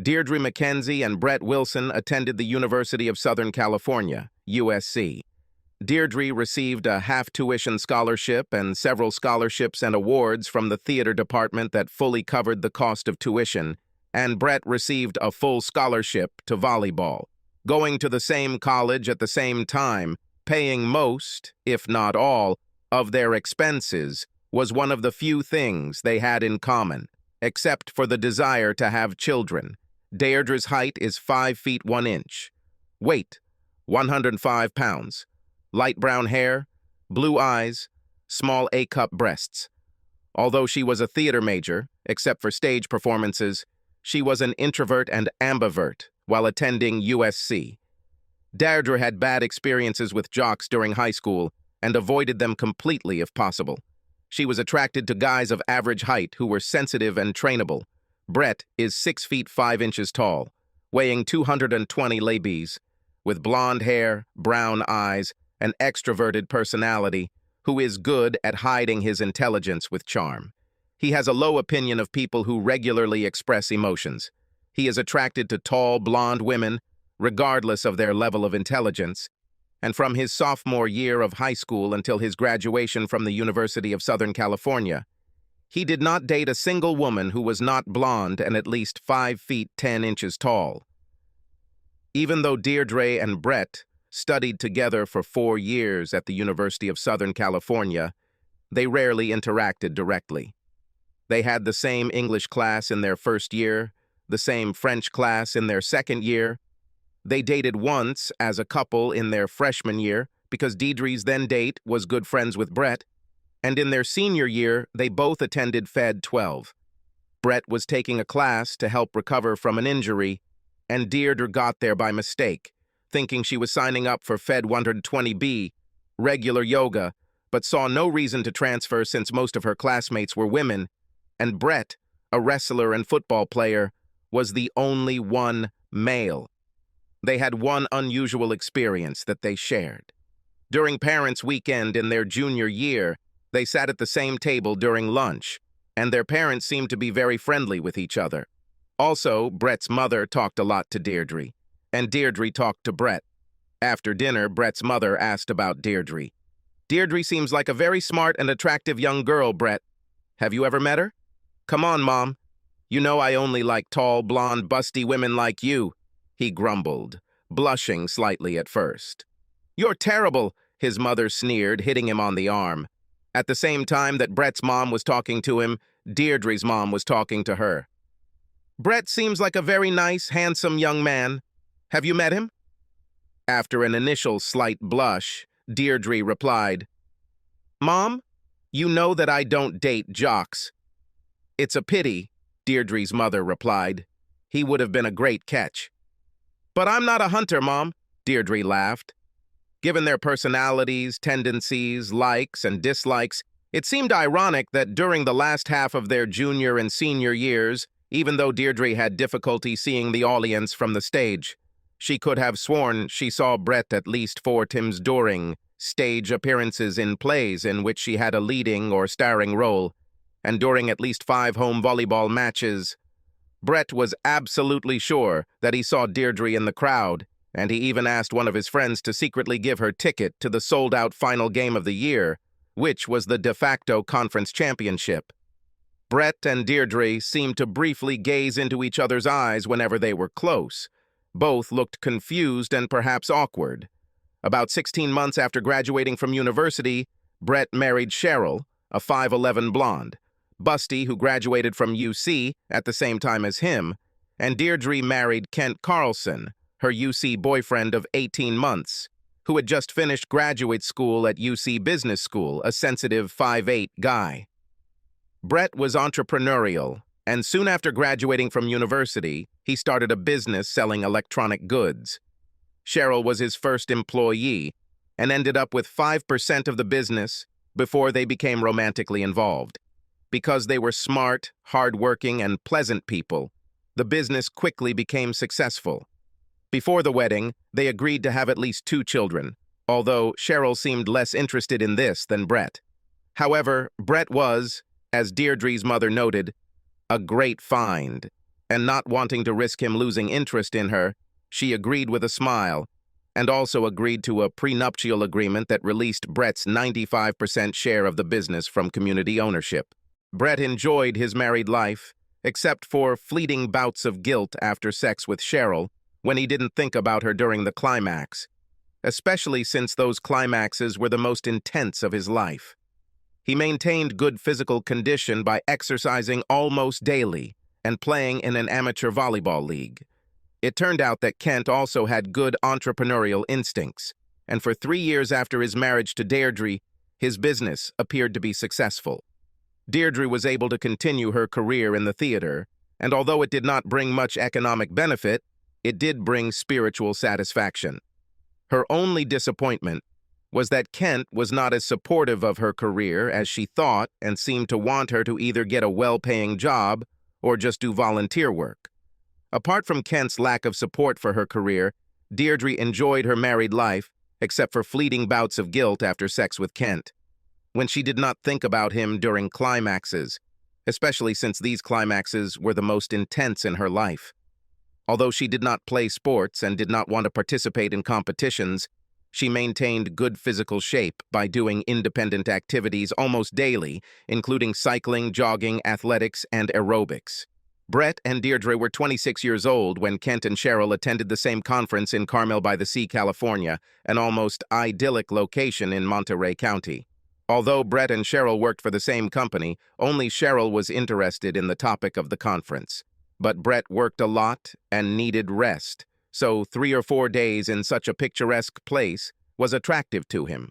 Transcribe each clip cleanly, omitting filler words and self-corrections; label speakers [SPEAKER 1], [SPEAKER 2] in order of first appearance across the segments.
[SPEAKER 1] Deirdre McKenzie and Brett Wilson attended the University of Southern California, USC. Deirdre received a half-tuition scholarship and several scholarships and awards from the theater department that fully covered the cost of tuition, and Brett received a full scholarship to volleyball. Going to the same college at the same time, paying most, if not all, of their expenses was one of the few things they had in common, except for the desire to have children. Deirdre's height is 5 feet 1 inch. Weight, 105 pounds. Light brown hair, blue eyes, small A-cup breasts. Although she was a theater major, except for stage performances, she was an introvert and ambivert while attending USC. Deirdre had bad experiences with jocks during high school and avoided them completely if possible. She was attracted to guys of average height who were sensitive and trainable. Brett is 6 feet 5 inches tall, weighing 220 lbs, with blonde hair, brown eyes, an extroverted personality, who is good at hiding his intelligence with charm. He has a low opinion of people who regularly express emotions. He is attracted to tall, blonde women, regardless of their level of intelligence, and from his sophomore year of high school until his graduation from the University of Southern California, he did not date a single woman who was not blonde and at least 5 feet 10 inches tall. Even though Deirdre and Brett studied together for 4 years at the University of Southern California, they rarely interacted directly. They had the same English class in their first year, the same French class in their second year. They dated once as a couple in their freshman year because Deirdre's then date was good friends with Brett, and in their senior year, they both attended Fed 12. Brett was taking a class to help recover from an injury, and Deirdre got there by mistake, thinking she was signing up for Fed 120B, regular yoga, but saw no reason to transfer since most of her classmates were women, and Brett, a wrestler and football player, was the only one male. They had one unusual experience that they shared. During Parents' Weekend in their junior year, they sat at the same table during lunch, and their parents seemed to be very friendly with each other. Also, Brett's mother talked a lot to Deirdre, and Deirdre talked to Brett. After dinner, Brett's mother asked about Deirdre. "Deirdre seems like a very smart and attractive young girl, Brett. Have you ever met her?" "Come on, Mom. You know I only like tall, blonde, busty women like you," he grumbled, blushing slightly at first. "You're terrible," his mother sneered, hitting him on the arm. At the same time that Brett's mom was talking to him, Deirdre's mom was talking to her. "Brett seems like a very nice, handsome young man. Have you met him?" After an initial slight blush, Deirdre replied, "Mom, you know that I don't date jocks." "It's a pity," Deirdre's mother replied. "He would have been a great catch." "But I'm not a hunter, Mom," Deirdre laughed. Given their personalities, tendencies, likes, and dislikes, it seemed ironic that during the last half of their junior and senior years, even though Deirdre had difficulty seeing the audience from the stage, she could have sworn she saw Brett at least 4 times during stage appearances in plays in which she had a leading or starring role, and during at least 5 home volleyball matches. Brett was absolutely sure that he saw Deirdre in the crowd, and he even asked one of his friends to secretly give her ticket to the sold-out final game of the year, which was the de facto conference championship. Brett and Deirdre seemed to briefly gaze into each other's eyes whenever they were close. Both looked confused and perhaps awkward. About 16 months after graduating from university, Brett married Cheryl, a 5'11" blonde, busty who graduated from UC at the same time as him, and Deirdre married Kent Carlson, her UC boyfriend of 18 months, who had just finished graduate school at UC Business School, a sensitive 5'8" guy. Brett was entrepreneurial, and soon after graduating from university, he started a business selling electronic goods. Cheryl was his first employee and ended up with 5% of the business before they became romantically involved. Because they were smart, hardworking, and pleasant people, the business quickly became successful. Before the wedding, they agreed to have at least 2 children, although Cheryl seemed less interested in this than Brett. However, Brett was, as Deirdre's mother noted, a great find, and not wanting to risk him losing interest in her, she agreed with a smile, and also agreed to a prenuptial agreement that released Brett's 95% share of the business from community ownership. Brett enjoyed his married life, except for fleeting bouts of guilt after sex with Cheryl, when he didn't think about her during the climax, especially since those climaxes were the most intense of his life. He maintained good physical condition by exercising almost daily and playing in an amateur volleyball league. It turned out that Kent also had good entrepreneurial instincts, and for 3 years after his marriage to Deirdre, his business appeared to be successful. Deirdre was able to continue her career in the theater, and although it did not bring much economic benefit, it did bring spiritual satisfaction. Her only disappointment was that Kent was not as supportive of her career as she thought and seemed to want her to either get a well-paying job or just do volunteer work. Apart from Kent's lack of support for her career, Deirdre enjoyed her married life, except for fleeting bouts of guilt after sex with Kent, when she did not think about him during climaxes, especially since these climaxes were the most intense in her life. Although she did not play sports and did not want to participate in competitions, she maintained good physical shape by doing independent activities almost daily, including cycling, jogging, athletics, and aerobics. Brett and Deirdre were 26 years old when Kent and Cheryl attended the same conference in Carmel-by-the-Sea, California, an almost idyllic location in Monterey County. Although Brett and Cheryl worked for the same company, only Cheryl was interested in the topic of the conference. But Brett worked a lot and needed rest, so 3 or 4 days in such a picturesque place was attractive to him.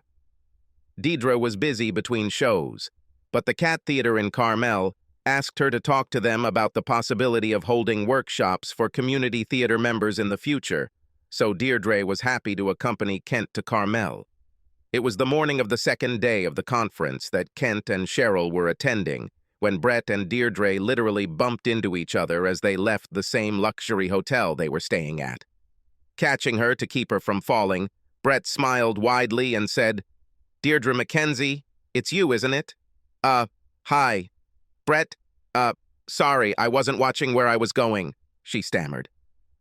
[SPEAKER 1] Deirdre was busy between shows, but the Cat Theater in Carmel asked her to talk to them about the possibility of holding workshops for community theater members in the future, so Deirdre was happy to accompany Kent to Carmel. It was the morning of the second day of the conference that Kent and Cheryl were attending, when Brett and Deirdre literally bumped into each other as they left the same luxury hotel they were staying at. Catching her to keep her from falling, Brett smiled widely and said, "Deirdre Mackenzie, it's you, isn't it?" Hi. Brett, sorry, I wasn't watching where I was going," she stammered.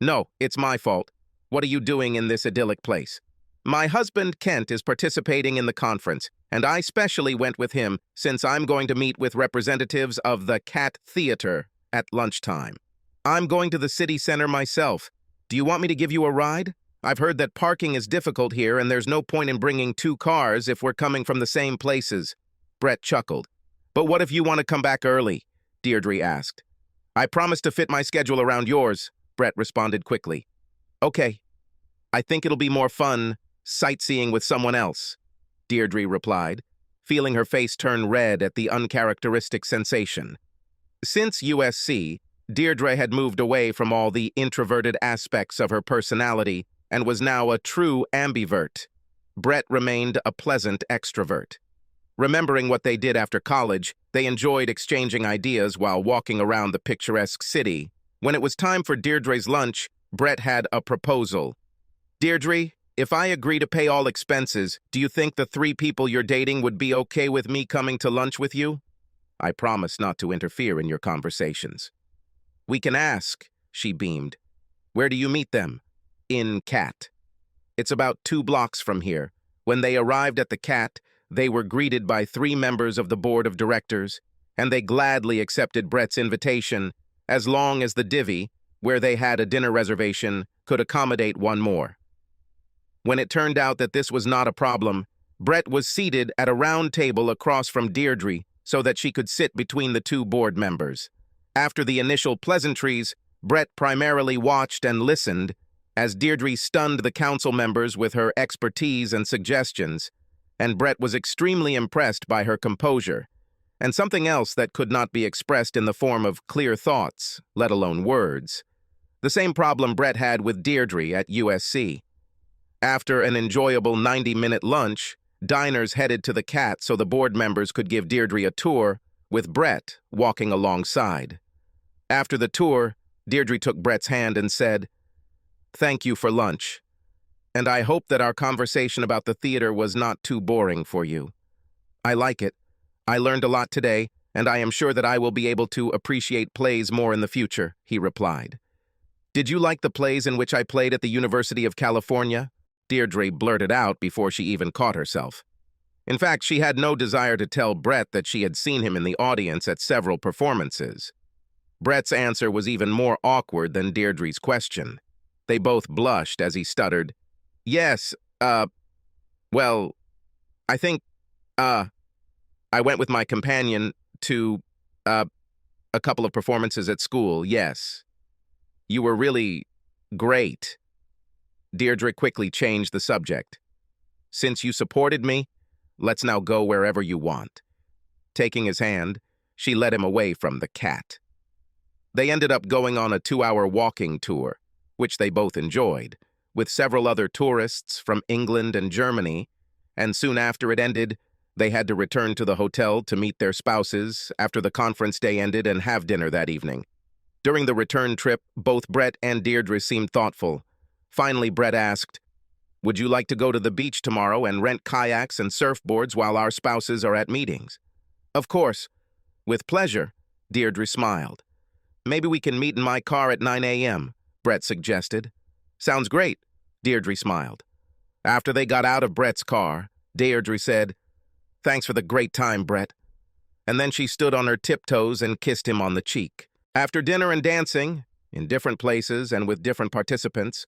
[SPEAKER 1] "No, it's my fault. What are you doing in this idyllic place?" "My husband, Kent, is participating in the conference, and I specially went with him since I'm going to meet with representatives of the Cat Theater at lunchtime. I'm going to the city center myself. Do you want me to give you a ride? I've heard that parking is difficult here and there's no point in bringing 2 cars if we're coming from the same places." Brett chuckled. "But what if you want to come back early?" Deirdre asked. "I promise to fit my schedule around yours," Brett responded quickly. "Okay. I think it'll be more fun sightseeing with someone else," Deirdre replied, feeling her face turn red at the uncharacteristic sensation. Since USC, Deirdre had moved away from all the introverted aspects of her personality and was now a true ambivert. Brett remained a pleasant extrovert. Remembering what they did after college, they enjoyed exchanging ideas while walking around the picturesque city. When it was time for Deirdre's lunch, Brett had a proposal. "Deirdre, if I agree to pay all expenses, do you think the 3 people you're dating would be okay with me coming to lunch with you?" "I promise not to interfere in your conversations." "We can ask," she beamed. "Where do you meet them?" "In Cat. It's about 2 blocks from here." When they arrived at the Cat, they were greeted by 3 members of the board of directors, and they gladly accepted Brett's invitation, as long as the divvy, where they had a dinner reservation, could accommodate 1 more. When it turned out that this was not a problem, Brett was seated at a round table across from Deirdre so that she could sit between the 2 board members. After the initial pleasantries, Brett primarily watched and listened as Deirdre stunned the council members with her expertise and suggestions, and Brett was extremely impressed by her composure, and something else that could not be expressed in the form of clear thoughts, let alone words. The same problem Brett had with Deirdre at USC. After an enjoyable 90-minute lunch, diners headed to the Cat so the board members could give Deirdre a tour, with Brett walking alongside. After the tour, Deirdre took Brett's hand and said, "Thank you for lunch. And I hope that our conversation about the theater was not too boring for you. I like it. I learned a lot today, and I am sure that I will be able to appreciate plays more in the future," he replied. "Did you like the plays in which I played at the University of California?" Deirdre blurted out before she even caught herself. In fact, she had no desire to tell Brett that she had seen him in the audience at several performances. Brett's answer was even more awkward than Deirdre's question. They both blushed as he stuttered, "Yes, well, I think, I went with my companion to, a couple of performances at school, yes. You were really great." Deirdre quickly changed the subject. "Since you supported me, let's now go wherever you want." Taking his hand, she led him away from the cat. They ended up going on a 2-hour walking tour, which they both enjoyed, with several other tourists from England and Germany, and soon after it ended, they had to return to the hotel to meet their spouses after the conference day ended and have dinner that evening. During the return trip, both Brett and Deirdre seemed thoughtful. Finally, Brett asked, "Would you like to go to the beach tomorrow and rent kayaks and surfboards while our spouses are at meetings?" "Of course. With pleasure," Deirdre smiled. "Maybe we can meet in my car at 9 a.m., Brett suggested. "Sounds great," Deirdre smiled. After they got out of Brett's car, Deirdre said, "Thanks for the great time, Brett." And then she stood on her tiptoes and kissed him on the cheek. After dinner and dancing, in different places and with different participants,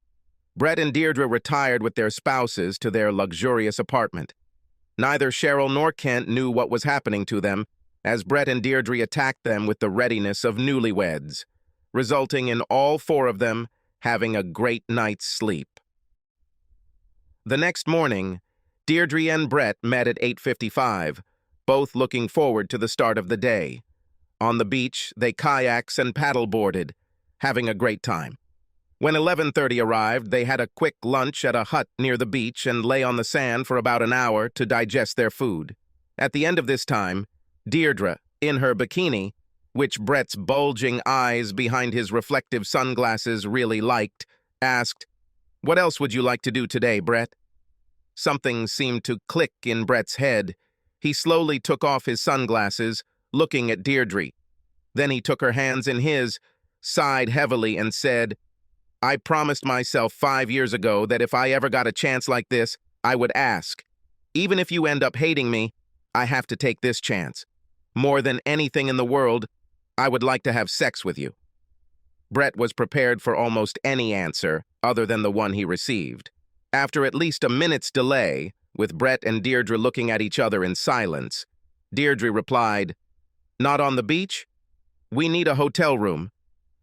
[SPEAKER 1] Brett and Deirdre retired with their spouses to their luxurious apartment. Neither Cheryl nor Kent knew what was happening to them, as Brett and Deirdre attacked them with the readiness of newlyweds, resulting in all four of them having a great night's sleep. The next morning, Deirdre and Brett met at 8:55, both looking forward to the start of the day. On the beach, they kayaks and paddleboarded, having a great time. When 11:30 arrived, they had a quick lunch at a hut near the beach and lay on the sand for about an hour to digest their food. At the end of this time, Deirdre, in her bikini, which Brett's bulging eyes behind his reflective sunglasses really liked, asked, "What else would you like to do today, Brett?" Something seemed to click in Brett's head. He slowly took off his sunglasses, looking at Deirdre. Then he took her hands in his, sighed heavily, and said, "I promised myself 5 years ago that if I ever got a chance like this, I would ask. Even if you end up hating me, I have to take this chance. More than anything in the world, I would like to have sex with you." Brett was prepared for almost any answer other than the one he received. After at least a minute's delay, with Brett and Deirdre looking at each other in silence, Deirdre replied, "Not on the beach? We need a hotel room,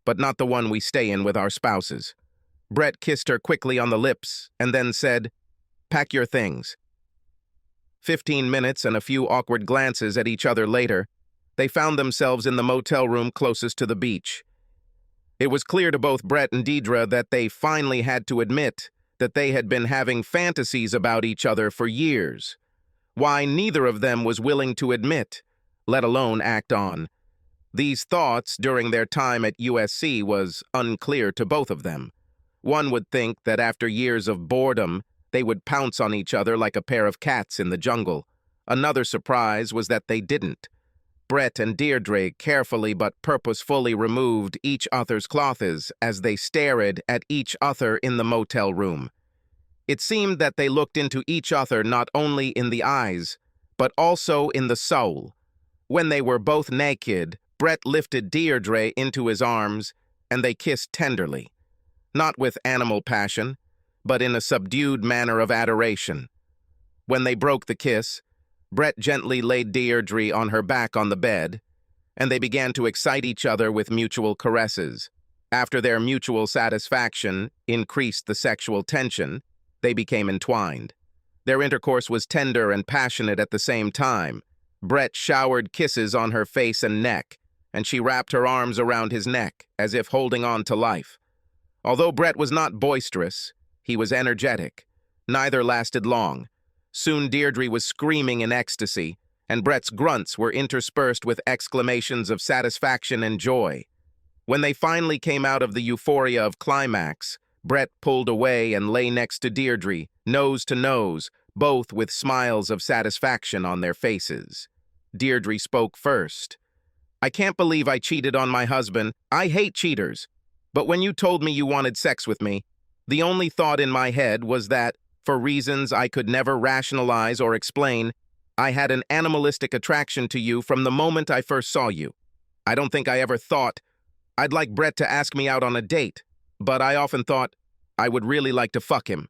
[SPEAKER 1] but not the one we stay in with our spouses." Brett kissed her quickly on the lips and then said, "Pack your things." 15 minutes and a few awkward glances at each other later, they found themselves in the motel room closest to the beach. It was clear to both Brett and Deirdre that they finally had to admit that they had been having fantasies about each other for years. Why neither of them was willing to admit, let alone act on these thoughts during their time at USC was unclear to both of them. One would think that after years of boredom, they would pounce on each other like a pair of cats in the jungle. Another surprise was that they didn't. Brett and Deirdre carefully but purposefully removed each other's clothes as they stared at each other in the motel room. It seemed that they looked into each other not only in the eyes, but also in the soul. When they were both naked, Brett lifted Deirdre into his arms, and they kissed tenderly. Not with animal passion, but in a subdued manner of adoration. When they broke the kiss, Brett gently laid Deirdre on her back on the bed, and they began to excite each other with mutual caresses. After their mutual satisfaction increased the sexual tension, they became entwined. Their intercourse was tender and passionate at the same time. Brett showered kisses on her face and neck, and she wrapped her arms around his neck, as if holding on to life. Although Brett was not boisterous, he was energetic. Neither lasted long. Soon Deirdre was screaming in ecstasy, and Brett's grunts were interspersed with exclamations of satisfaction and joy. When they finally came out of the euphoria of climax, Brett pulled away and lay next to Deirdre, nose to nose, both with smiles of satisfaction on their faces. Deirdre spoke first. I can't believe I cheated on my husband. I hate cheaters. But when you told me you wanted sex with me, the only thought in my head was that, for reasons I could never rationalize or explain, I had an animalistic attraction to you from the moment I first saw you. I don't think I ever thought I'd like Brett to ask me out on a date, but I often thought I would really like to fuck him.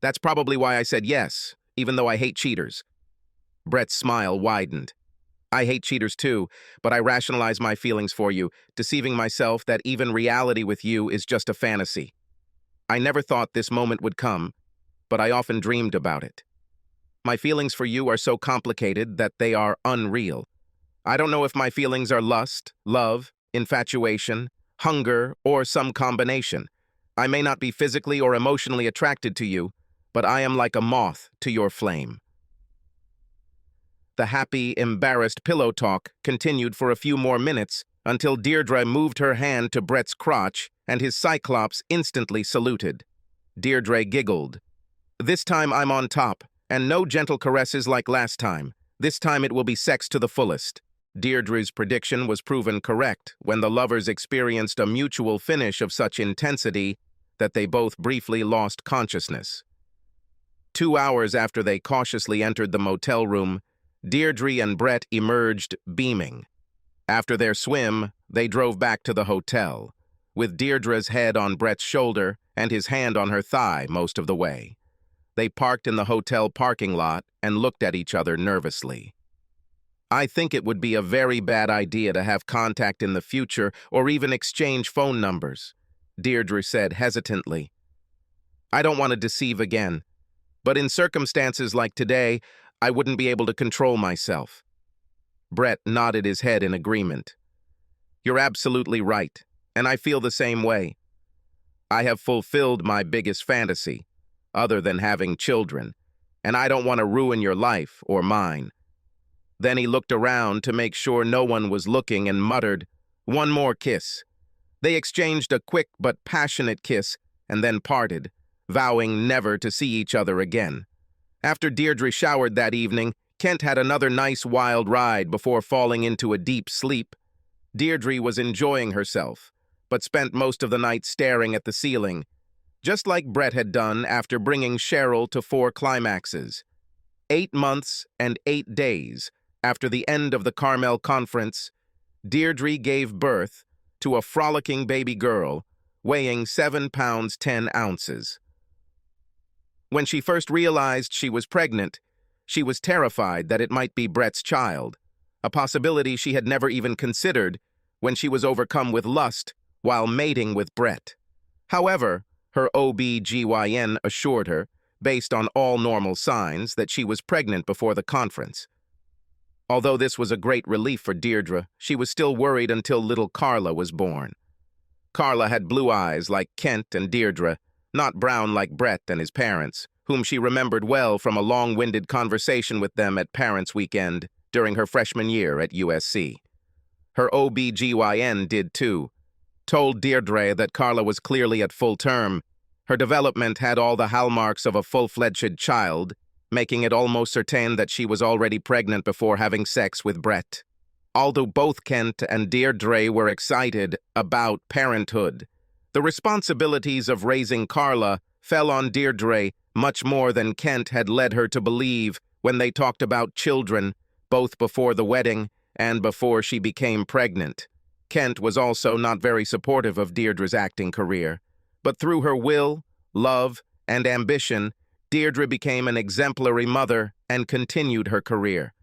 [SPEAKER 1] That's probably why I said yes, even though I hate cheaters. Brett's smile widened. I hate cheaters too, but I rationalize my feelings for you, deceiving myself that even reality with you is just a fantasy. I never thought this moment would come, but I often dreamed about it. My feelings for you are so complicated that they are unreal. I don't know if my feelings are lust, love, infatuation, hunger, or some combination. I may not be physically or emotionally attracted to you, but I am like a moth to your flame. The happy, embarrassed pillow talk continued for a few more minutes until Deirdre moved her hand to Brett's crotch and his cyclops instantly saluted. Deirdre giggled. This time I'm on top, and no gentle caresses like last time. This time it will be sex to the fullest. Deirdre's prediction was proven correct when the lovers experienced a mutual finish of such intensity that they both briefly lost consciousness. 2 hours after they cautiously entered the motel room, Deirdre and Brett emerged beaming. After their swim, they drove back to the hotel, with Deirdre's head on Brett's shoulder and his hand on her thigh most of the way. They parked in the hotel parking lot and looked at each other nervously. I think it would be a very bad idea to have contact in the future or even exchange phone numbers, Deirdre said hesitantly. I don't want to deceive again, but in circumstances like today, I wouldn't be able to control myself. Brett nodded his head in agreement. You're absolutely right, and I feel the same way. I have fulfilled my biggest fantasy, other than having children, and I don't want to ruin your life or mine. Then he looked around to make sure no one was looking and muttered, "One more kiss." They exchanged a quick but passionate kiss and then parted, vowing never to see each other again. After Deirdre showered that evening, Kent had another nice wild ride before falling into a deep sleep. Deirdre was enjoying herself, but spent most of the night staring at the ceiling, just like Brett had done after bringing Cheryl to 4 climaxes. 8 months and 8 days after the end of the Carmel Conference, Deirdre gave birth to a frolicking baby girl weighing 7 pounds 10 ounces. When she first realized she was pregnant, she was terrified that it might be Brett's child, a possibility she had never even considered when she was overcome with lust while mating with Brett. However, her OB/GYN assured her, based on all normal signs, that she was pregnant before the conference. Although this was a great relief for Deirdre, she was still worried until little Carla was born. Carla had blue eyes like Kent and Deirdre, not brown like Brett and his parents, whom she remembered well from a long-winded conversation with them at Parents' Weekend during her freshman year at USC. Her OB/GYN did too, told Deirdre that Carla was clearly at full term. Her development had all the hallmarks of a full-fledged child, making it almost certain that she was already pregnant before having sex with Brett. Although both Kent and Deirdre were excited about parenthood, the responsibilities of raising Carla fell on Deirdre much more than Kent had led her to believe when they talked about children, both before the wedding and before she became pregnant. Kent was also not very supportive of Deirdre's acting career, but through her will, love, and ambition, Deirdre became an exemplary mother and continued her career.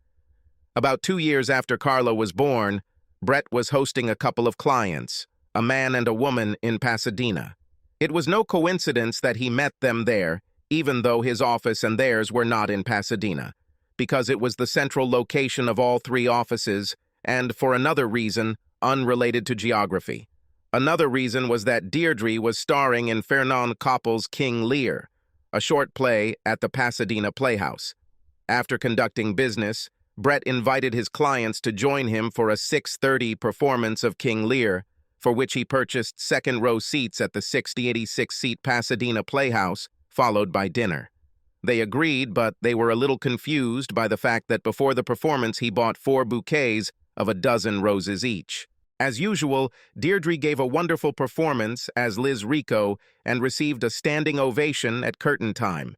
[SPEAKER 1] About 2 years after Carla was born, Brett was hosting a couple of clients, a man and a woman, in Pasadena. It was no coincidence that he met them there, even though his office and theirs were not in Pasadena, because it was the central location of all 3 offices, and for another reason, unrelated to geography. Another reason was that Deirdre was starring in Fernand Koppel's King Lear, a short play at the Pasadena Playhouse. After conducting business, Brett invited his clients to join him for a 6:30 performance of King Lear, for which he purchased second-row seats at the 86-seat Pasadena Playhouse, followed by dinner. They agreed, but they were a little confused by the fact that before the performance he bought 4 bouquets of a dozen roses each. As usual, Deirdre gave a wonderful performance as Liz Rico and received a standing ovation at curtain time.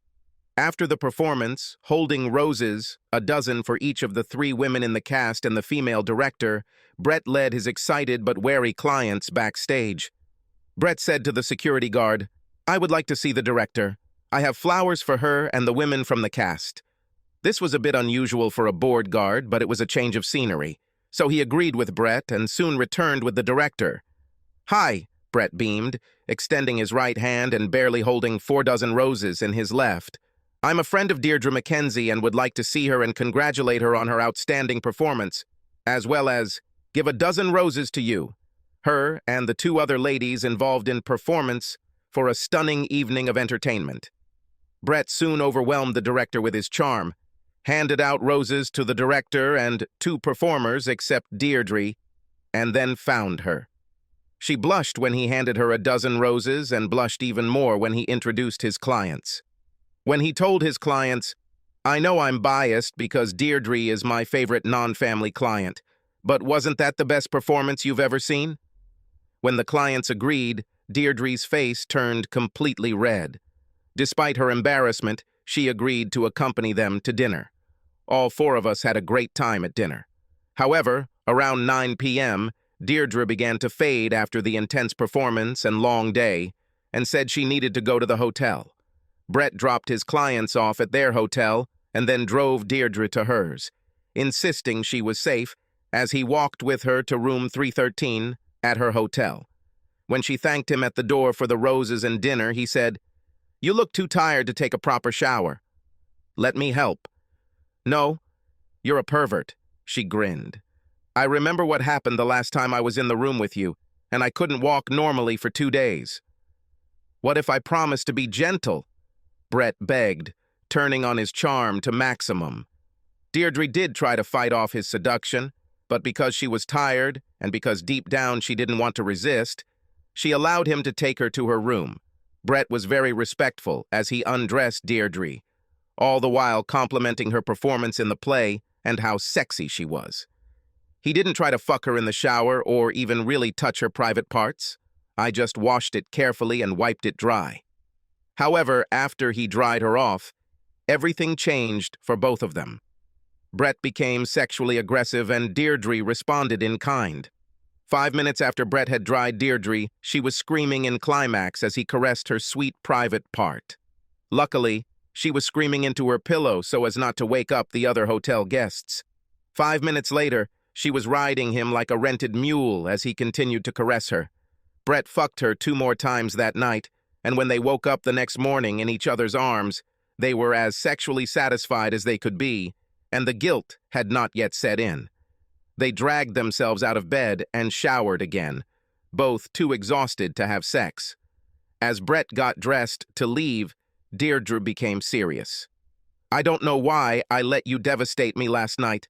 [SPEAKER 1] After the performance, holding roses, a dozen for each of the 3 women in the cast and the female director, Brett led his excited but wary clients backstage. Brett said to the security guard, "I would like to see the director. I have flowers for her and the women from the cast." This was a bit unusual for a board guard, but it was a change of scenery. So he agreed with Brett and soon returned with the director. "Hi," Brett beamed, extending his right hand and barely holding 4 dozen roses in his left. "I'm a friend of Deirdre Mackenzie and would like to see her and congratulate her on her outstanding performance, as well as give a dozen roses to you, her and the 2 other ladies involved in performance for a stunning evening of entertainment." Brett soon overwhelmed the director with his charm, handed out roses to the director and 2 performers except Deirdre, and then found her. She blushed when he handed her a dozen roses and blushed even more when he introduced his clients. When he told his clients, "I know I'm biased because Deirdre is my favorite non-family client, but wasn't that the best performance you've ever seen?" When the clients agreed, Deirdre's face turned completely red. Despite her embarrassment, she agreed to accompany them to dinner. All 4 of us had a great time at dinner. However, around 9 p.m., Deirdre began to fade after the intense performance and long day, and said she needed to go to the hotel. Brett dropped his clients off at their hotel and then drove Deirdre to hers, insisting she was safe as he walked with her to room 313 at her hotel. When she thanked him at the door for the roses and dinner, he said, "You look too tired to take a proper shower. Let me help." "No, you're a pervert," she grinned. "I remember what happened the last time I was in the room with you, and I couldn't walk normally for 2 days. What if I promised to be gentle?" Brett begged, turning on his charm to maximum. Deirdre did try to fight off his seduction, but because she was tired and because deep down she didn't want to resist, she allowed him to take her to her room. Brett was very respectful as he undressed Deirdre, all the while complimenting her performance in the play and how sexy she was. He didn't try to fuck her in the shower or even really touch her private parts. I just washed it carefully and wiped it dry. However, after he dried her off, everything changed for both of them. Brett became sexually aggressive and Deirdre responded in kind. 5 minutes after Brett had dried Deirdre, she was screaming in climax as he caressed her sweet private part. Luckily, she was screaming into her pillow so as not to wake up the other hotel guests. 5 minutes later, she was riding him like a rented mule as he continued to caress her. Brett fucked her 2 more times that night, and when they woke up the next morning in each other's arms, they were as sexually satisfied as they could be, and the guilt had not yet set in. They dragged themselves out of bed and showered again, both too exhausted to have sex. As Brett got dressed to leave, Deirdre became serious. "I don't know why I let you devastate me last night,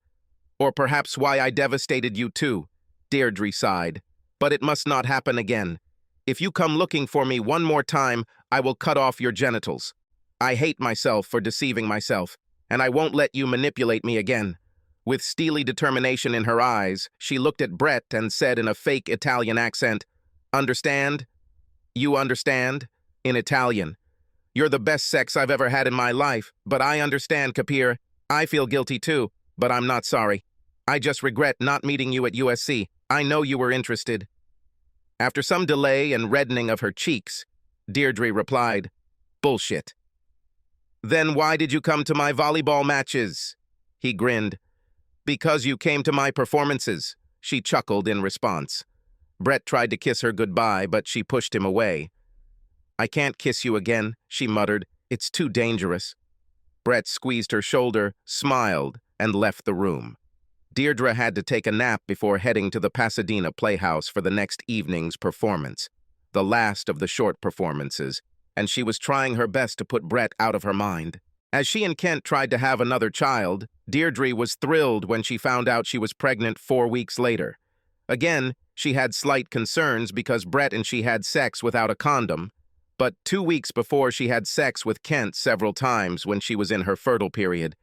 [SPEAKER 1] or perhaps why I devastated you too," Deirdre sighed. "But it must not happen again. If you come looking for me one more time, I will cut off your genitals. I hate myself for deceiving myself, and I won't let you manipulate me again." With steely determination in her eyes, she looked at Brett and said in a fake Italian accent, "Understand? You understand?" In Italian. "You're the best sex I've ever had in my life, but I understand, Capir. I feel guilty too, but I'm not sorry. I just regret not meeting you at USC. I know you were interested." After some delay and reddening of her cheeks, Deirdre replied, "Bullshit." "Then why did you come to my volleyball matches?" He grinned. "Because you came to my performances," she chuckled in response. Brett tried to kiss her goodbye, but she pushed him away. "I can't kiss you again," she muttered. "It's too dangerous." Brett squeezed her shoulder, smiled, and left the room. Deirdre had to take a nap before heading to the Pasadena Playhouse for the next evening's performance, the last of the short performances, and she was trying her best to put Brett out of her mind. As she and Kent tried to have another child, Deirdre was thrilled when she found out she was pregnant 4 weeks later. Again, she had slight concerns because Brett and she had sex without a condom, but 2 weeks before she had sex with Kent several times when she was in her fertile period,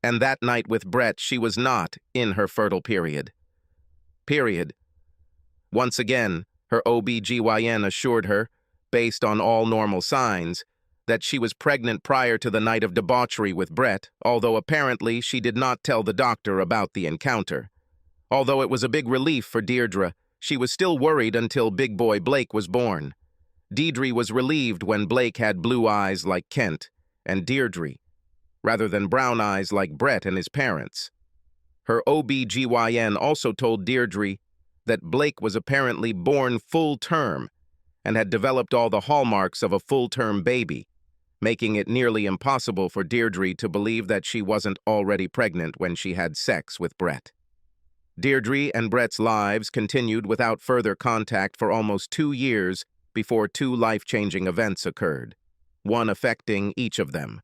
[SPEAKER 1] and that night with Brett she was not in her fertile period. period. Once again, her OB/GYN assured her, based on all normal signs, that she was pregnant prior to the night of debauchery with Brett, although apparently she did not tell the doctor about the encounter. Although it was a big relief for Deirdre, she was still worried until big boy Blake was born. Deirdre was relieved when Blake had blue eyes like Kent and Deirdre, rather than brown eyes like Brett and his parents. Her OB/GYN also told Deirdre that Blake was apparently born full-term and had developed all the hallmarks of a full-term baby, making it nearly impossible for Deirdre to believe that she wasn't already pregnant when she had sex with Brett. Deirdre and Brett's lives continued without further contact for almost 2 years before 2 life-changing events occurred, one affecting each of them.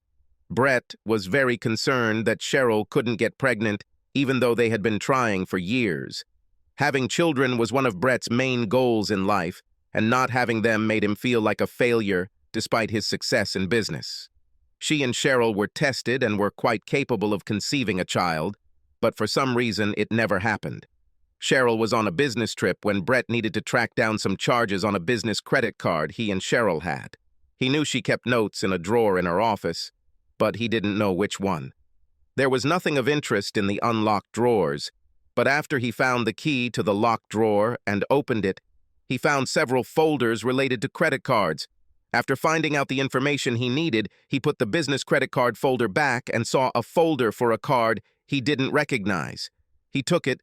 [SPEAKER 1] Brett was very concerned that Cheryl couldn't get pregnant even though they had been trying for years. Having children was one of Brett's main goals in life, and not having them made him feel like a failure despite his success in business. She and Cheryl were tested and were quite capable of conceiving a child, but for some reason it never happened. Cheryl was on a business trip when Brett needed to track down some charges on a business credit card he and Cheryl had. He knew she kept notes in a drawer in her office, but he didn't know which one. There was nothing of interest in the unlocked drawers, but after he found the key to the locked drawer and opened it, he found several folders related to credit cards. After finding out the information he needed, he put the business credit card folder back and saw a folder for a card he didn't recognize. He took it,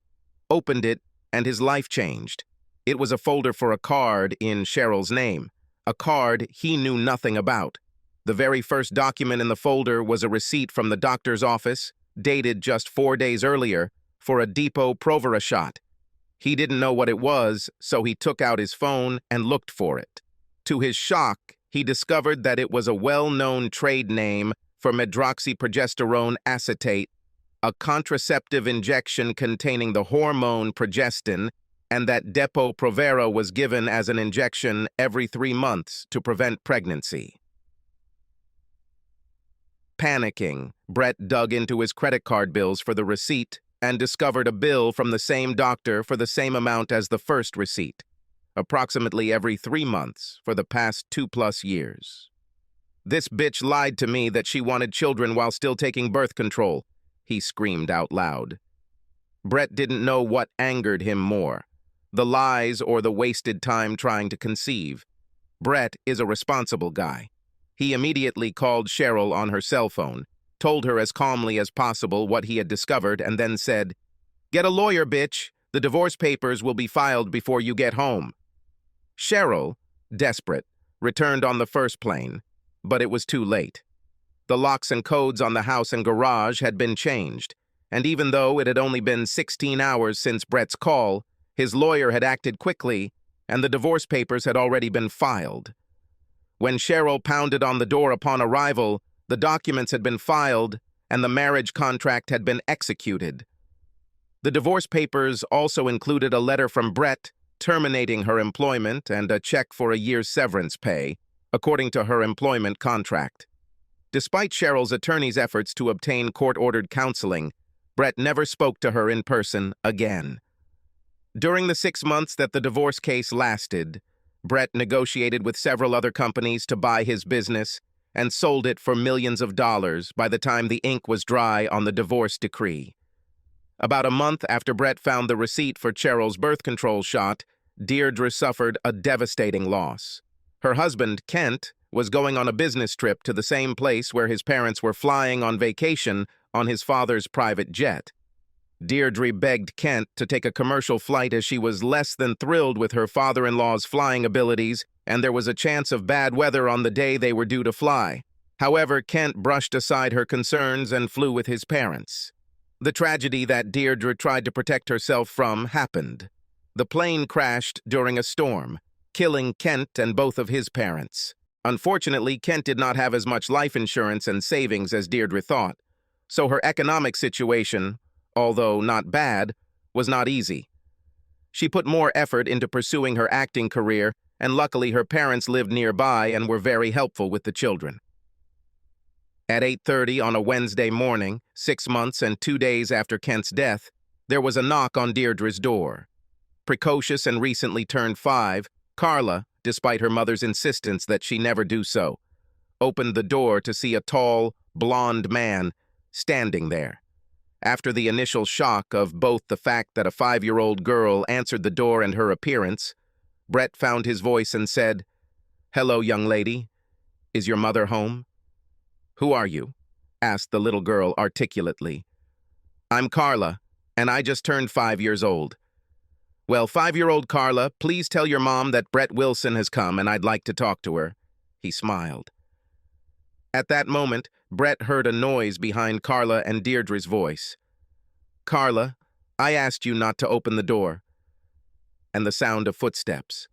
[SPEAKER 1] opened it, and his life changed. It was a folder for a card in Cheryl's name, a card he knew nothing about. The very first document in the folder was a receipt from the doctor's office, dated just 4 days earlier, for a Depo-Provera shot. He didn't know what it was, so he took out his phone and looked for it. To his shock, he discovered that it was a well-known trade name for medroxyprogesterone acetate, a contraceptive injection containing the hormone progestin, and that Depo-Provera was given as an injection every 3 months to prevent pregnancy. Panicking, Brett dug into his credit card bills for the receipt and discovered a bill from the same doctor for the same amount as the first receipt, approximately every 3 months for the past 2+ years. "This bitch lied to me that she wanted children while still taking birth control," he screamed out loud. Brett didn't know what angered him more, the lies or the wasted time trying to conceive. Brett is a responsible guy. He immediately called Cheryl on her cell phone, told her as calmly as possible what he had discovered, and then said, "Get a lawyer, bitch. The divorce papers will be filed before you get home." Cheryl, desperate, returned on the first plane, but it was too late. The locks and codes on the house and garage had been changed, and even though it had only been 16 hours since Brett's call, his lawyer had acted quickly, and the divorce papers had already been filed. When Cheryl pounded on the door upon arrival, the documents had been filed, and the marriage contract had been executed. The divorce papers also included a letter from Brett terminating her employment and a check for a year's severance pay, according to her employment contract. Despite Cheryl's attorney's efforts to obtain court-ordered counseling, Brett never spoke to her in person again. During the 6 months that the divorce case lasted, Brett negotiated with several other companies to buy his business and sold it for millions of dollars by the time the ink was dry on the divorce decree. About a month after Brett found the receipt for Cheryl's birth control shot, Deirdre suffered a devastating loss. Her husband, Kent, was going on a business trip to the same place where his parents were flying on vacation on his father's private jet. Deirdre begged Kent to take a commercial flight as she was less than thrilled with her father-in-law's flying abilities, and there was a chance of bad weather on the day they were due to fly. However, Kent brushed aside her concerns and flew with his parents. The tragedy that Deirdre tried to protect herself from happened. The plane crashed during a storm, killing Kent and both of his parents. Unfortunately, Kent did not have as much life insurance and savings as Deirdre thought, so her economic situation, although not bad, was not easy. She put more effort into pursuing her acting career, and luckily her parents lived nearby and were very helpful with the children. At 8:30 on a Wednesday morning, 6 months and 2 days after Kent's death, there was a knock on Deirdre's door. Precocious and recently turned 5, Carla, despite her mother's insistence that she never do so, opened the door to see a tall, blond man standing there. After the initial shock of both the fact that a 5-year-old girl answered the door and her appearance, Brett found his voice and said, "Hello, young lady. Is your mother home?" "Who are you?" asked the little girl articulately. "I'm Carla, and I just turned 5 years old." "Well, 5-year-old Carla, please tell your mom that Brett Wilson has come and I'd like to talk to her." He smiled. At that moment, Brett heard a noise behind Carla and Deirdre's voice. "Carla, I asked you not to open the door." And the sound of footsteps.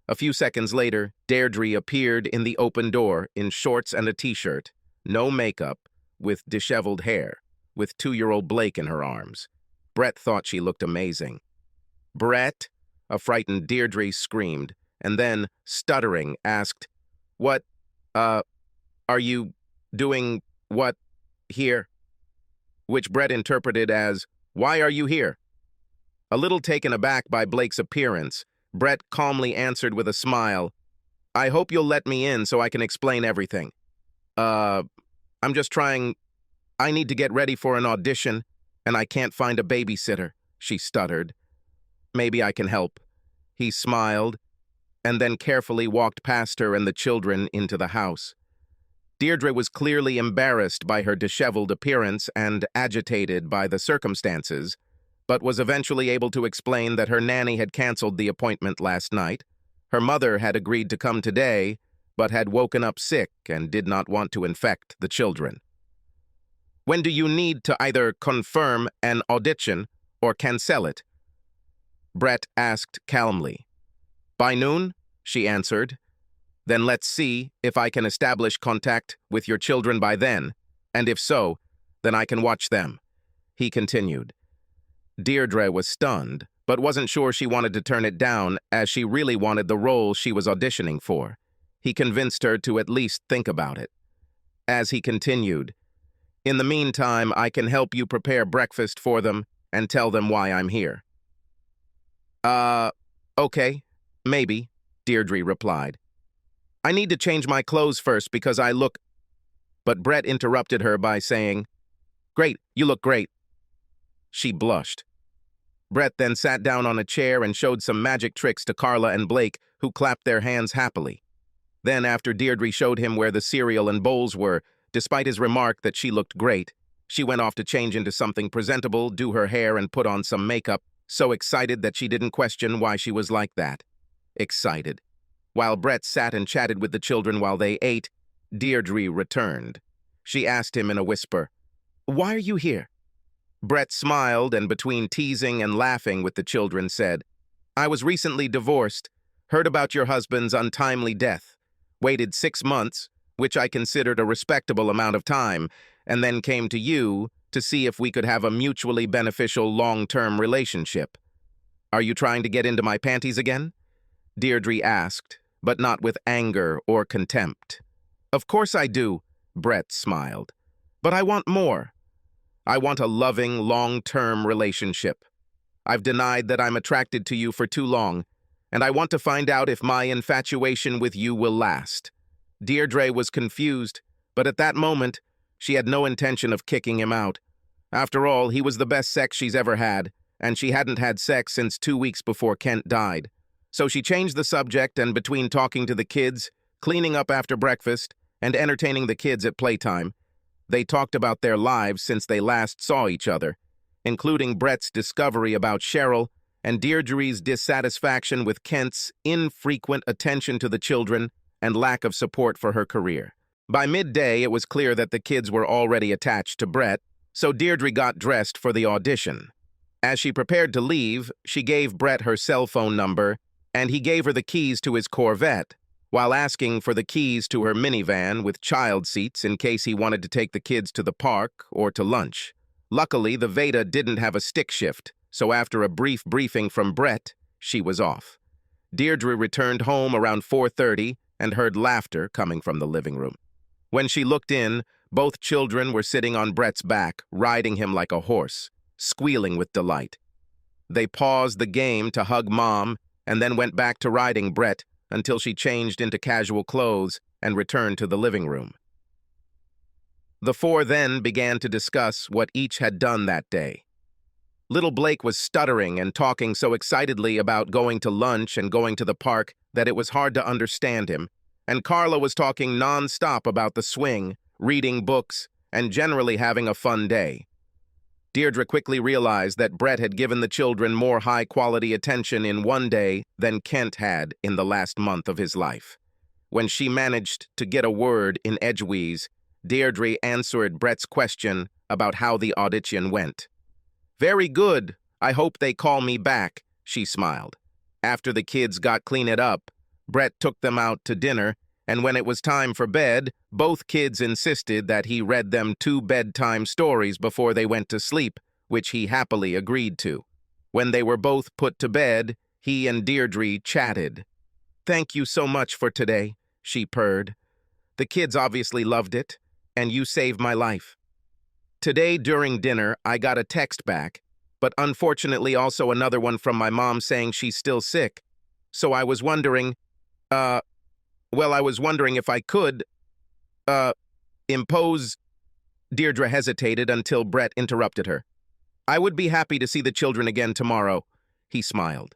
[SPEAKER 1] A few seconds later, Deirdre appeared in the open door in shorts and a t-shirt, no makeup, with disheveled hair, with 2-year-old Blake in her arms. Brett thought she looked amazing. "Brett?" a frightened Deirdre screamed, and then, stuttering, asked, "What, are you doing, what, here?" Which Brett interpreted as, "Why are you here?" A little taken aback by Blake's appearance, Brett calmly answered with a smile, "I hope you'll let me in so I can explain everything. I'm just trying. I need to get ready for an audition, and I can't find a babysitter," she stuttered. "Maybe I can help." He smiled, and then carefully walked past her and the children into the house. Deirdre was clearly embarrassed by her disheveled appearance and agitated by the circumstances, but was eventually able to explain that her nanny had canceled the appointment last night. Her mother had agreed to come today, but had woken up sick and did not want to infect the children. "When do you need to either confirm an audition or cancel it?" Brett asked calmly. "By noon," she answered. "Then let's see if I can establish contact with your children by then, and if so, then I can watch them," he continued. Deirdre was stunned, but wasn't sure she wanted to turn it down, as she really wanted the role she was auditioning for. He convinced her to at least think about it. As he continued, "In the meantime, I can help you prepare breakfast for them and tell them why I'm here." Okay, maybe," Deirdre replied. "I need to change my clothes first because I look—" But Brett interrupted her by saying, "Great, you look great." She blushed. Brett then sat down on a chair and showed some magic tricks to Carla and Blake, who clapped their hands happily. Then, after Deirdre showed him where the cereal and bowls were, despite his remark that she looked great, she went off to change into something presentable, do her hair, and put on some makeup, so excited that she didn't question why she was like that. Excited. While Brett sat and chatted with the children while they ate, Deirdre returned. She asked him in a whisper, "Why are you here?" Brett smiled and, between teasing and laughing with the children, said, "I was recently divorced, heard about your husband's untimely death, waited 6 months, which I considered a respectable amount of time, and then came to you to see if we could have a mutually beneficial long-term relationship. Are you trying to get into my panties again?" Deirdre asked, but not with anger or contempt. "Of course I do," Brett smiled. "But I want more. I want a loving, long-term relationship. I've denied that I'm attracted to you for too long, and I want to find out if my infatuation with you will last." Deirdre was confused, but at that moment, she had no intention of kicking him out. After all, he was the best sex she's ever had, and she hadn't had sex since 2 weeks before Kent died. So she changed the subject, and between talking to the kids, cleaning up after breakfast, and entertaining the kids at playtime, they talked about their lives since they last saw each other, including Brett's discovery about Cheryl and Deirdre's dissatisfaction with Kent's infrequent attention to the children and lack of support for her career. By midday, it was clear that the kids were already attached to Brett, so Deirdre got dressed for the audition. As she prepared to leave, she gave Brett her cell phone number, and he gave her the keys to his Corvette, while asking for the keys to her minivan with child seats in case he wanted to take the kids to the park or to lunch. Luckily, the Veda didn't have a stick shift, so after a brief briefing from Brett, she was off. Deirdre returned home around 4:30 and heard laughter coming from the living room. When she looked in, both children were sitting on Brett's back, riding him like a horse, squealing with delight. They paused the game to hug Mom and then went back to riding Brett until she changed into casual clothes and returned to the living room. The four then began to discuss what each had done that day. Little Blake was stuttering and talking so excitedly about going to lunch and going to the park that it was hard to understand him, and Carla was talking non-stop about the swing, reading books, and generally having a fun day. Deirdre quickly realized that Brett had given the children more high-quality attention in one day than Kent had in the last month of his life. When she managed to get a word in edgeways, Deirdre answered Brett's question about how the audition went. "Very good. I hope they call me back," she smiled. After the kids got cleaned up, Brett took them out to dinner, and when it was time for bed, both kids insisted that he read them 2 bedtime stories before they went to sleep, which he happily agreed to. When they were both put to bed, he and Deirdre chatted. "Thank you so much for today," she purred. "The kids obviously loved it, and you saved my life. Today during dinner, I got a text back, but unfortunately also another one from my mom saying she's still sick. So I was wondering, I was wondering if I could, impose..." Deirdre hesitated until Brett interrupted her. "I would be happy to see the children again tomorrow," he smiled.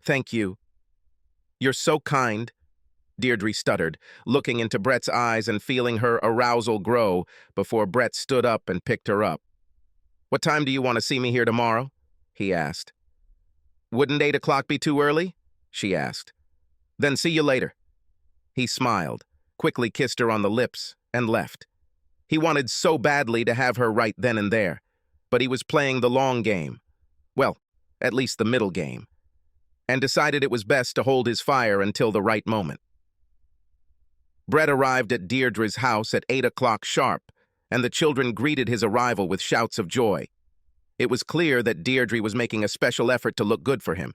[SPEAKER 1] "Thank you. You're so kind," Deirdre stuttered, looking into Brett's eyes and feeling her arousal grow before Brett stood up and picked her up. "What time do you want to see me here tomorrow?" he asked. "Wouldn't 8 o'clock be too early?" she asked. "Then see you later." He smiled, quickly kissed her on the lips, and left. He wanted so badly to have her right then and there, but he was playing the long game. Well, at least the middle game, and decided it was best to hold his fire until the right moment. Brett arrived at Deirdre's house at 8 o'clock sharp, and the children greeted his arrival with shouts of joy. It was clear that Deirdre was making a special effort to look good for him,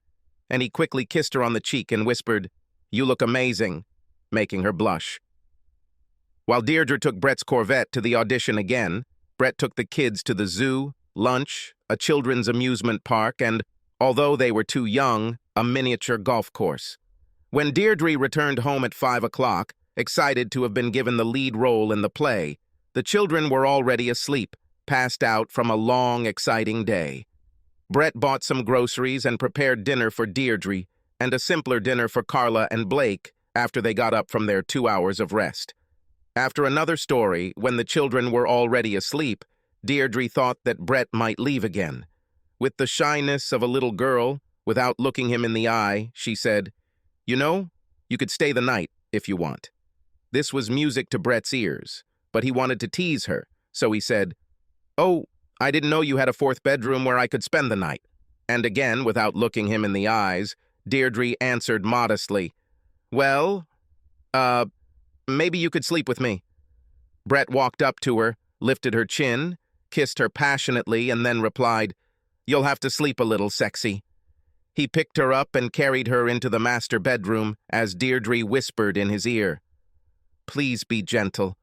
[SPEAKER 1] and he quickly kissed her on the cheek and whispered, "You look amazing," making her blush. While Deirdre took Brett's Corvette to the audition again, Brett took the kids to the zoo, lunch, a children's amusement park, and, although they were too young, a miniature golf course. When Deirdre returned home at 5 o'clock, excited to have been given the lead role in the play, the children were already asleep, passed out from a long, exciting day. Brett bought some groceries and prepared dinner for Deirdre, and a simpler dinner for Carla and Blake after they got up from their 2 hours of rest. After another story, when the children were already asleep, Deirdre thought that Brett might leave again. With the shyness of a little girl, without looking him in the eye, she said, "You know, you could stay the night if you want." This was music to Brett's ears, but he wanted to tease her, so he said, "Oh, I didn't know you had a 4th bedroom where I could spend the night." And again, without looking him in the eyes, Deirdre answered modestly, "Well, maybe you could sleep with me." Brett walked up to her, lifted her chin, kissed her passionately, and then replied, "You'll have to sleep a little, sexy." He picked her up and carried her into the master bedroom as Deirdre whispered in his ear, "Please be gentle.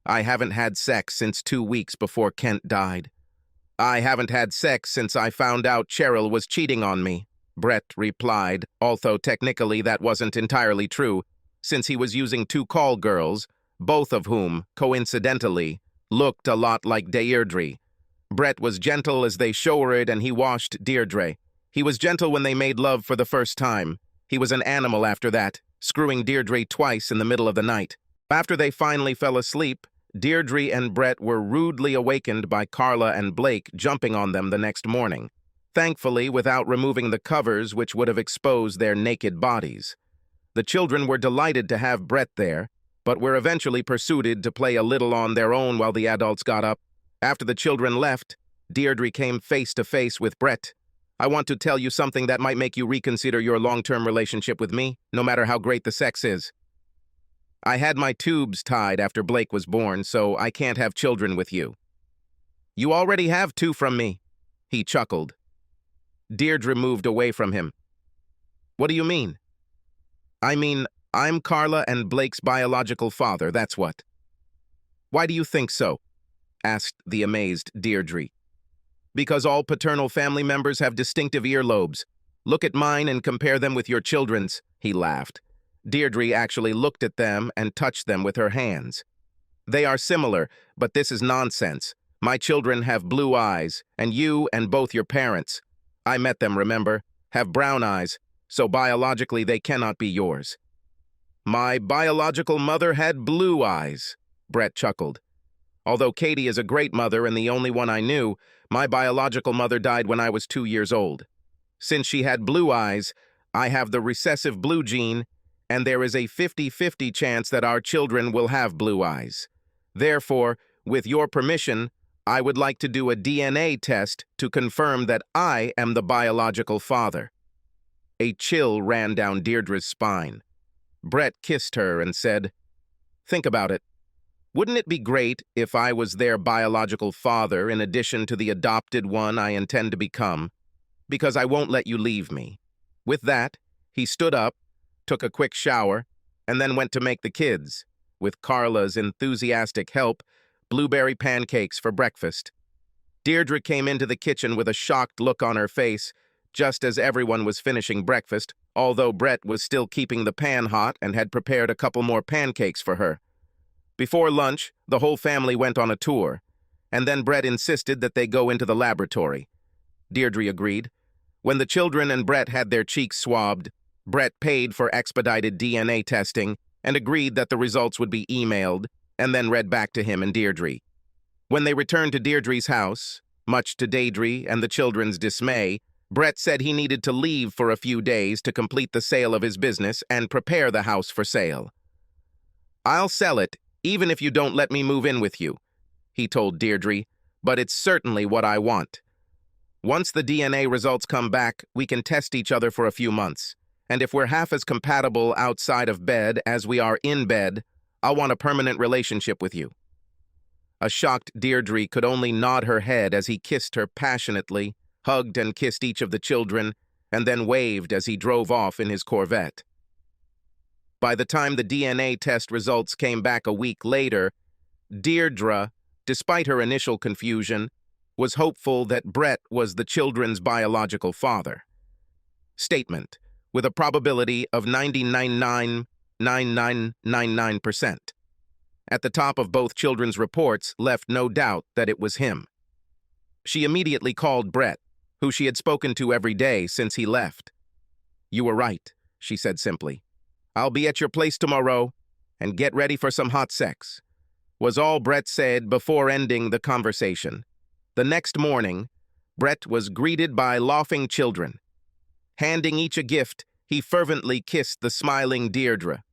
[SPEAKER 1] I haven't had sex since 2 weeks before Kent died." "I haven't had sex since I found out Cheryl was cheating on me," Brett replied, although technically that wasn't entirely true, since he was using 2 call girls, both of whom, coincidentally, looked a lot like Deirdre. Brett was gentle as they showered and he washed Deirdre. He was gentle when they made love for the first time. He was an animal after that, screwing Deirdre twice in the middle of the night. After they finally fell asleep, Deirdre and Brett were rudely awakened by Carla and Blake jumping on them the next morning, thankfully without removing the covers which would have exposed their naked bodies. The children were delighted to have Brett there, but were eventually persuaded to play a little on their own while the adults got up. After the children left, Deirdre came face to face with Brett. "I want to tell you something that might make you reconsider your long-term relationship with me, no matter how great the sex is. I had my tubes tied after Blake was born, so I can't have children with you." "You already have 2 from me," he chuckled. Deirdre moved away from him. "What do you mean?" "I mean, I'm Carla and Blake's biological father, that's what." "Why do you think so?" asked the amazed Deirdre. Because all paternal family members have distinctive earlobes. Look at mine and compare them with your children's, he laughed. Deirdre actually looked at them and touched them with her hands. They are similar, but this is nonsense. My children have blue eyes, and you and both your parents, I met them, remember, have brown eyes, so biologically they cannot be yours. My biological mother had blue eyes, Brett chuckled. Although Katie is a great mother and the only one I knew, my biological mother died when I was 2 years old. Since she had blue eyes, I have the recessive blue gene, and there is a 50-50 chance that our children will have blue eyes. Therefore, with your permission, I would like to do a DNA test to confirm that I am the biological father. A chill ran down Deirdre's spine. Brett kissed her and said, "Think about it. Wouldn't it be great if I was their biological father in addition to the adopted one I intend to become? Because I won't let you leave me." With that, he stood up, took a quick shower, and then went to make the kids, with Carla's enthusiastic help, blueberry pancakes for breakfast. Deirdre came into the kitchen with a shocked look on her face, just as everyone was finishing breakfast, although Brett was still keeping the pan hot and had prepared a couple more pancakes for her. Before lunch, the whole family went on a tour, and then Brett insisted that they go into the laboratory. Deirdre agreed. When the children and Brett had their cheeks swabbed, Brett paid for expedited DNA testing and agreed that the results would be emailed, and then read back to him and Deirdre. When they returned to Deirdre's house, much to Deirdre and the children's dismay, Brett said he needed to leave for a few days to complete the sale of his business and prepare the house for sale. "I'll sell it, even if you don't let me move in with you," he told Deirdre, "but it's certainly what I want. Once the DNA results come back, we can test each other for a few months, and if we're half as compatible outside of bed as we are in bed, I'll want a permanent relationship with you." A shocked Deirdre could only nod her head as he kissed her passionately, hugged and kissed each of the children, and then waved as he drove off in his Corvette. By the time the DNA test results came back a week later, Deirdre, despite her initial confusion, was hopeful that Brett was the children's biological father. Statement, with a probability of 99.9999%. At the top of both children's reports left no doubt that it was him. She immediately called Brett, who she had spoken to every day since he left. "You were right," she said simply. "I'll be at your place tomorrow, and get ready for some hot sex," was all Brett said before ending the conversation. The next morning, Brett was greeted by laughing children. Handing each a gift, he fervently kissed the smiling Deirdre.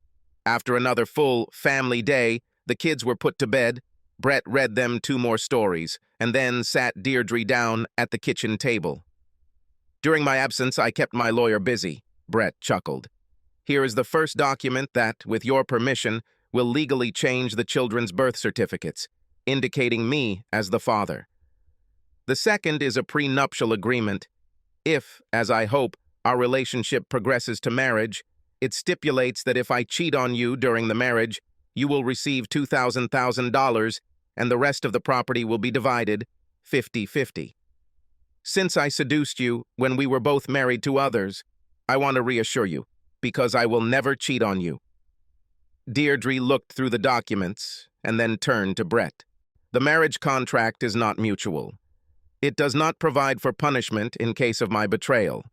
[SPEAKER 1] After another full family day, the kids were put to bed. Brett read them 2 more stories, and then sat Deirdre down at the kitchen table. "During my absence, I kept my lawyer busy," Brett chuckled. "Here is the first document that, with your permission, will legally change the children's birth certificates, indicating me as the father. The second is a prenuptial agreement. If, as I hope, our relationship progresses to marriage, it stipulates that if I cheat on you during the marriage, you will receive $2,000, and the rest of the property will be divided 50-50. Since I seduced you when we were both married to others, I want to reassure you, because I will never cheat on you." Deirdre looked through the documents and then turned to Brett. "The marriage contract is not mutual. It does not provide for punishment in case of my betrayal.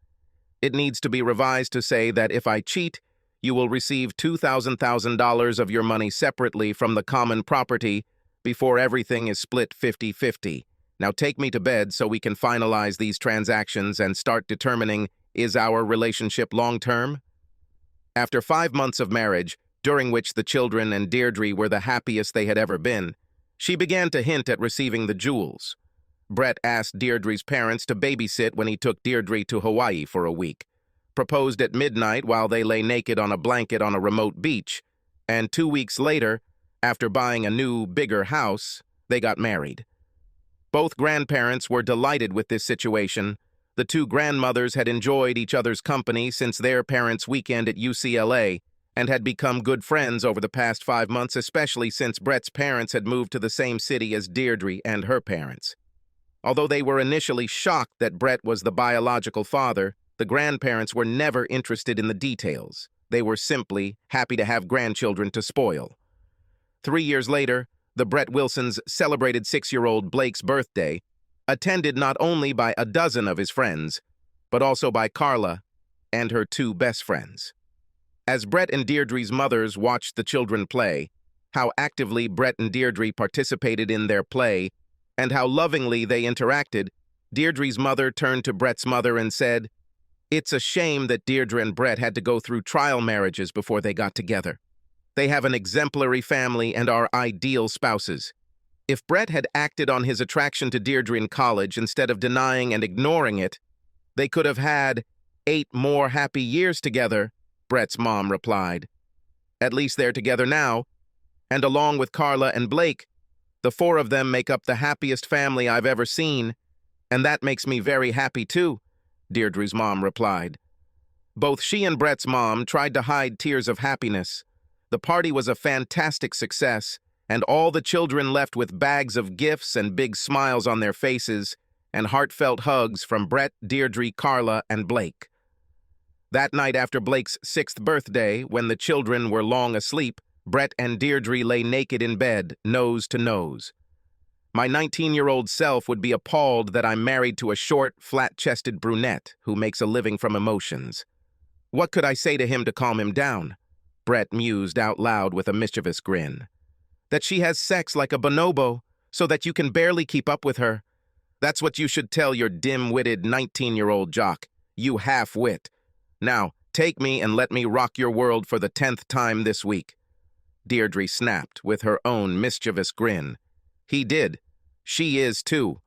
[SPEAKER 1] It needs to be revised to say that if I cheat, you will receive $2,000 of your money separately from the common property before everything is split 50-50. Now take me to bed so we can finalize these transactions and start determining, is our relationship long-term?" After 5 months of marriage, during which the children and Deirdre were the happiest they had ever been, she began to hint at receiving the jewels. Brett asked Deirdre's parents to babysit when he took Deirdre to Hawaii for a week, proposed at midnight while they lay naked on a blanket on a remote beach, and 2 weeks later, after buying a new, bigger house, they got married. Both grandparents were delighted with this situation. The 2 grandmothers had enjoyed each other's company since their parents' weekend at UCLA and had become good friends over the past 5 months, especially since Brett's parents had moved to the same city as Deirdre and her parents. Although they were initially shocked that Brett was the biological father, the grandparents were never interested in the details. They were simply happy to have grandchildren to spoil. 3 years later, the Brett Wilsons celebrated 6-year-old Blake's birthday, attended not only by a dozen of his friends, but also by Carla and her 2 best friends. As Brett and Deirdre's mothers watched the children play, how actively Brett and Deirdre participated in their play, and how lovingly they interacted, Deirdre's mother turned to Brett's mother and said, "It's a shame that Deirdre and Brett had to go through trial marriages before they got together. They have an exemplary family and are ideal spouses. If Brett had acted on his attraction to Deirdre in college instead of denying and ignoring it, they could have had 8 more happy years together," Brett's mom replied. "At least they're together now, and along with Carla and Blake, the 4 of them make up the happiest family I've ever seen, and that makes me very happy too," Deirdre's mom replied. Both she and Brett's mom tried to hide tears of happiness. The party was a fantastic success, and all the children left with bags of gifts and big smiles on their faces, and heartfelt hugs from Brett, Deirdre, Carla, and Blake. That night after Blake's 6th birthday, when the children were long asleep, Brett and Deirdre lay naked in bed, nose to nose. My 19-year-old self would be appalled that I'm married to a short, flat-chested brunette who makes a living from emotions. What could I say to him to calm him down? Brett mused out loud with a mischievous grin. That she has sex like a bonobo, so that you can barely keep up with her. That's what you should tell your dim-witted 19-year-old jock, you half-wit. Now, take me and let me rock your world for the 10th time this week. Deirdre snapped with her own mischievous grin. He did. She is too.